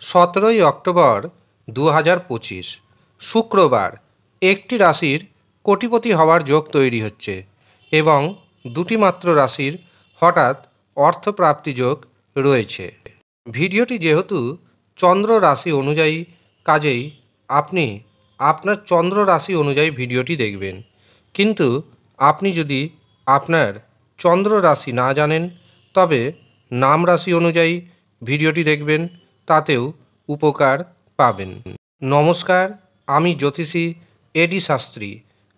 17ই October 2025 শুক্রবার একটি রাশির কোটিপতি হওয়ার যোগ তৈরি হচ্ছে এবং দুটি মাত্র রাশির হঠাৎ অর্থপ্রাপ্তি যোগ রয়েছে। ভিডিওটি যেহেতু চন্দ্র রাশি অনুযায়ী, কাজেই আপনি আপনার চন্দ্র রাশি অনুযায়ী ভিডিওটি দেখবেন। কিন্তু আপনি যদি আপনার চন্দ্র রাশি না জানেন তবে নাম রাশি অনুযায়ী ভিডিওটি দেখবেন, তাতেও উপকার পাবেন। নমস্কার, আমি জ্যোতিষী এডি শাস্ত্রী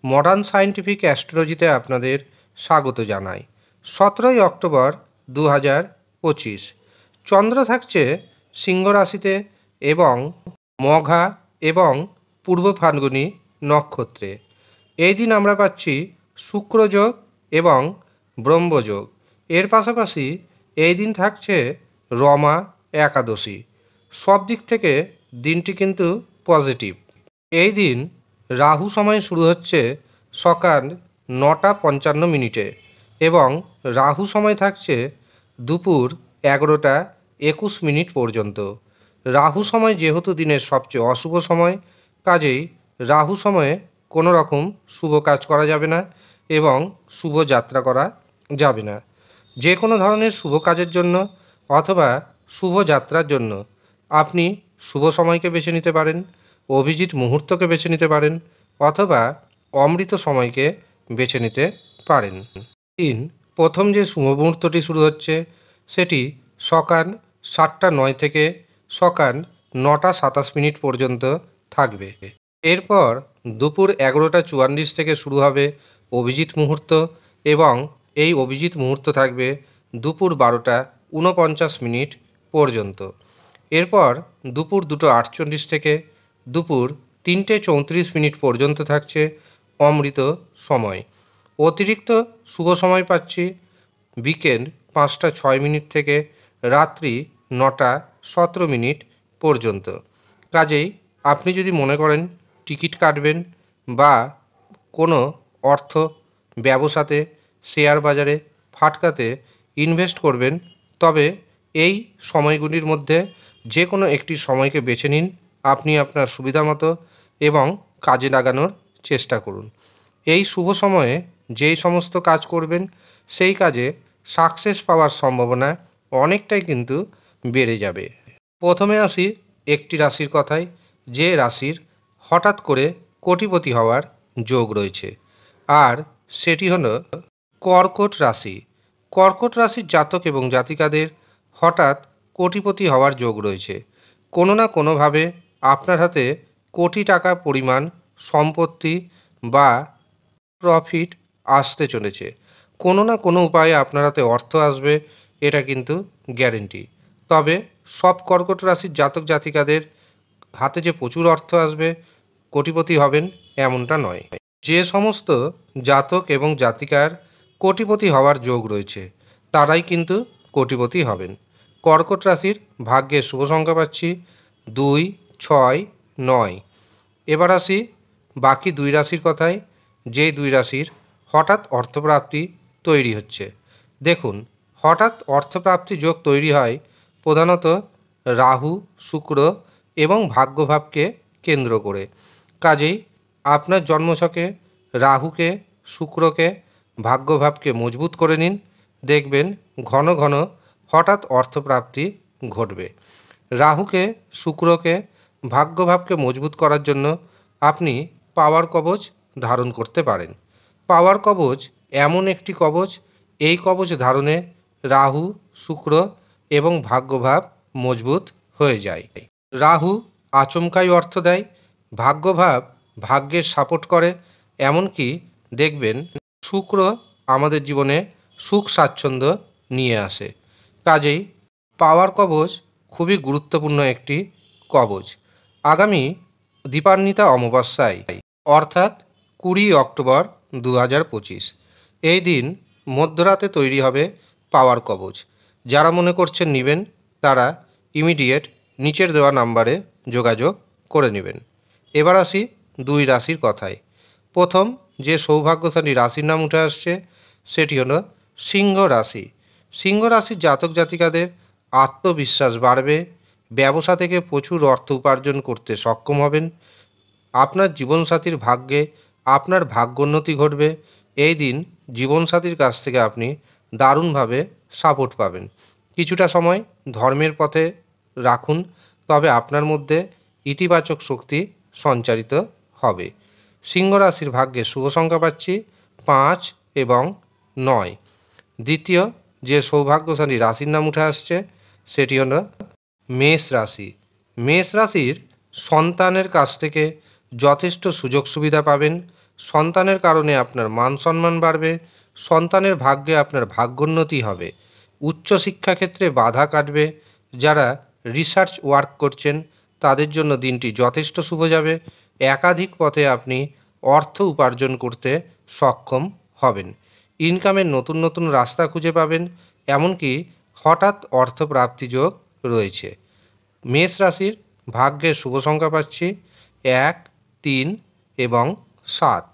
মডার্ন সায়েন্টিফিক অ্যাস্ট্রোলজিতে আপনাদের স্বাগত জানাই। 17ই অক্টোবর 2025 চন্দ্র থাকছে সিংহ রাশিতে এবং মঘা এবং পূর্ব ফাল্গুনী নক্ষত্রে। এই দিন আমরা পাচ্ছি শুক্রযোগ এবং ব্রহ্মযোগ। এর পাশাপাশি এই দিন থাকছে রমা একাদশী। সব দিক থেকে দিনটি কিন্তু পজিটিভ। এই দিন রাহু সময় শুরু হচ্ছে সকাল 9:55 এবং রাহু সময় থাকছে দুপুর 11:21 পর্যন্ত। রাহু সময় যেহেতু দিনের সবচেয়ে অশুভ সময়, কাজেই রাহু সময়ে কোনো রকম শুভ কাজ করা যাবে না এবং শুভ যাত্রা করা যাবে না। যে কোনো ধরনের শুভ কাজের জন্য অথবা শুভ যাত্রার জন্য আপনি শুভ সময়কে বেছে নিতে পারেন, অভিজিৎ মুহূর্তকে বেছে নিতে পারেন অথবা অমৃত সময়কে বেছে নিতে পারেন। প্রথম যে শুভ মুহূর্তটি শুরু হচ্ছে সেটি সকাল 7:09 থেকে সকাল 9:27 পর্যন্ত থাকবে। এরপর দুপুর 11:44 থেকে শুরু হবে অভিজিৎ মুহূর্ত এবং এই অভিজিৎ মুহূর্ত থাকবে দুপুর 12:49 পর্যন্ত। এরপর দুপুর 2:48 থেকে দুপুর 3:34 পর্যন্ত থাকছে অমৃত সময়। অতিরিক্ত শুভ সময় পাচ্ছি বিকেল 5:06 থেকে রাত্রি 9:17 পর্যন্ত। কাজেই আপনি যদি মনে করেন টিকিট কাটবেন বা কোনো অর্থ ব্যবসাতে, শেয়ার বাজারে, ফাটকাতে ইনভেস্ট করবেন, তবে এই সময়গুলির মধ্যে যে কোনো একটি সময়কে বেছে নিন আপনি আপনার সুবিধা মতো এবং কাজে লাগানোর চেষ্টা করুন। এই শুভ সময়ে যেই সমস্ত কাজ করবেন সেই কাজে সাকসেস পাওয়ার সম্ভাবনা অনেকটাই কিন্তু বেড়ে যাবে। প্রথমে আসি একটি রাশির কথায়, যে রাশির হঠাৎ করে কোটিপতি হওয়ার যোগ রয়েছে, আর সেটি হলো কর্কট রাশি। কর্কট রাশির জাতক এবং জাতিকাদের হঠাৎ কোটিপতি হওয়ার যোগ রয়েছে। কোনো না কোনোভাবে আপনার হাতে কোটি টাকা পরিমাণ সম্পত্তি বা প্রফিট আসতে চলেছে। কোনো না কোনো উপায়ে আপনার হাতে অর্থ আসবে, এটা কিন্তু গ্যারেন্টি। তবে সব কর্কট রাশির জাতক জাতিকাদের হাতে যে প্রচুর অর্থ আসবে, কোটিপতি হবেন এমনটা নয়। যে সমস্ত জাতক এবং জাতিকার কোটিপতি হওয়ার যোগ রয়েছে তারাই কিন্তু কোটিপতি হবেন। কর্কট রাশির ভাগ্যের শুভ সংখ্যা পাচ্ছি 2, 6, 9। এবার আসি বাকি দুই রাশির কথায়, যেই দুই রাশির হঠাৎ অর্থপ্রাপ্তি তৈরি হচ্ছে। দেখুন, হঠাৎ অর্থপ্রাপ্তি যোগ তৈরি হয় প্রধানত রাহু, শুক্র এবং ভাগ্যভাবকে কেন্দ্র করে। কাজেই আপনার জন্মছকে রাহুকে, শুক্রকে, ভাগ্যভাবকে মজবুত করে নিন, দেখবেন ঘন ঘন হঠাৎ অর্থপ্রাপ্তি ঘটবে। রাহুকে, শুক্রকে, ভাগ্যভাবকে মজবুত করার জন্য আপনি পাওয়ার কবচ ধারণ করতে পারেন। পাওয়ার কবচ এমন একটি কবচ, এই কবচ ধারণে রাহু, শুক্র এবং ভাগ্যভাব মজবুত হয়ে যায়। রাহু আচমকাই অর্থ দেয়, ভাগ্যভাব ভাগ্যের সাপোর্ট করে, এমনকি দেখবেন শুক্র আমাদের জীবনে সুখ স্বাচ্ছন্দ্য নিয়ে আসে। কাজেই পাওয়ার কবচ খুবই গুরুত্বপূর্ণ একটি কবচ। আগামী দীপান্বিতা অমাবস্যায় অর্থাৎ 20 অক্টোবর 2025 এই দিন মধ্যরাতে তৈরি হবে পাওয়ার কবচ। যারা মনে করছেন নেবেন তারা ইমিডিয়েট নিচের দেওয়া নাম্বারে যোগাযোগ করে নেবেন। এবার আসি দুই রাশির কথায়। প্রথম যে সৌভাগ্যশালী রাশির নাম উঠে আসছে সেটি হলো সিংহ রাশি। সিংহ রাশির জাতক জাতিকাদের আত্মবিশ্বাস বাড়বে ব্যবসা থেকে প্রচুর অর্থ উপার্জন করতে সক্ষম হবেন। আপনার জীবনসাথীর ভাগ্যে আপনার ভাগ্যোন্নতি ঘটবে। এই দিন জীবনসাথীর কাছ থেকে আপনি দারুণভাবে সাপোর্ট পাবেন। কিছুটা সময় ধর্মের পথে রাখুন, তবে আপনার মধ্যে ইতিবাচক শক্তি সঞ্চারিত হবে। সিংহ রাশির ভাগ্যে শুভ সংখ্যা পাচ্ছি 5 এবং 9। দ্বিতীয় যে সৌভাগ্যশালী রাশির নাম উঠে আসছে সেটি হলো মেষ রাশি। মেষ রাশির সন্তানের কাছ থেকে যথেষ্ট সুযোগ সুবিধা পাবেন। সন্তানের কারণে আপনার মান সম্মান বাড়বে। সন্তানের ভাগ্যে আপনার ভাগ্যোন্নতি হবে। উচ্চশিক্ষা ক্ষেত্রে বাধা কাটবে। যারা রিসার্চ ওয়ার্ক করছেন তাদের জন্য দিনটি যথেষ্ট শুভ যাবে। একাধিক পথে আপনি অর্থ উপার্জন করতে সক্ষম হবেন। ইনকামের নতুন নতুন রাস্তা খুঁজে পাবেন। এমনকি হঠাৎ অর্থপ্রাপ্তি যোগ রয়েছে। মেষ রাশির ভাগ্যের শুভ সংখ্যা পাচ্ছি 1, 3 এবং 7।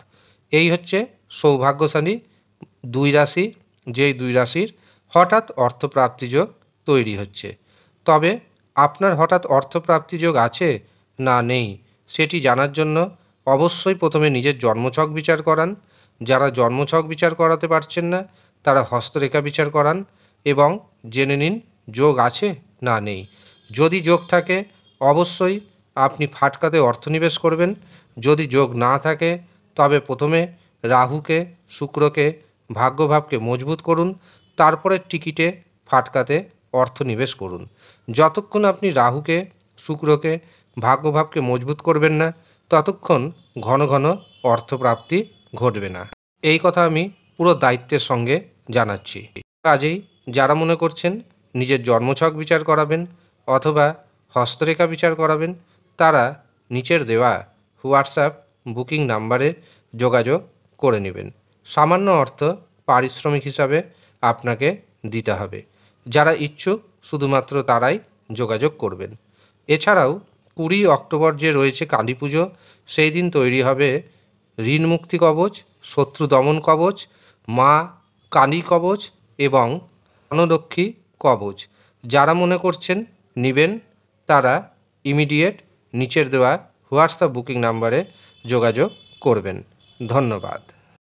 এই হচ্ছে সৌভাগ্যশালী 2 রাশি, যেই 2 রাশির হঠাৎ অর্থপ্রাপ্তি যোগ তৈরি হচ্ছে। তবে আপনার হঠাৎ অর্থপ্রাপ্তি যোগ আছে না নেই সেটি জানার জন্য অবশ্যই প্রথমে নিজের জন্মছক বিচার করান। যারা জন্মছক বিচার করাতে পারছেন না তারা হস্তরেখা বিচার করান এবং জেনে নিন যোগ আছে না নেই। যদি যোগ থাকে অবশ্যই আপনি ফাটকাতে অর্থনিবেশ করবেন। যদি যোগ না থাকে তবে প্রথমে রাহুকে, শুক্রকে, ভাগ্যভাবকে মজবুত করুন, তারপরে টিকিটে ফাটকাতে অর্থনিবেশ করুন। যতক্ষণ আপনি রাহুকে, শুক্রকে, ভাগ্যভাবকে মজবুত করবেন না ততক্ষণ ঘন ঘন অর্থপ্রাপ্তি ঘটবে না। এই কথা আমি পুরো দায়িত্বের সঙ্গে জানাচ্ছি। কাজেই যারা মনে করছেন নিজের জন্মছক বিচার করাবেন অথবা হস্তরেখা বিচার করাবেন তারা নিচের দেওয়া হোয়াটসঅ্যাপ বুকিং নাম্বারে যোগাযোগ করে নেবেন। সামান্য অর্থ পারিশ্রমিক হিসাবে আপনাকে দিতে হবে। যারা ইচ্ছুক শুধুমাত্র তারাই যোগাযোগ করবেন। এছাড়াও 20 অক্টোবর যে রয়েছে কালী পুজো, সেই দিন তৈরি হবে ঋণ মুক্তি কবচ, শত্রু দমন কবচ, মা কালী কবচ এবং ধনলক্ষ্মী কবচ। যারা মনে করছেন নেবেন তারা ইমিডিয়েট নিচের দেওয়া হোয়াটসঅ্যাপ বুকিং নাম্বারে যোগাযোগ করবেন। ধন্যবাদ।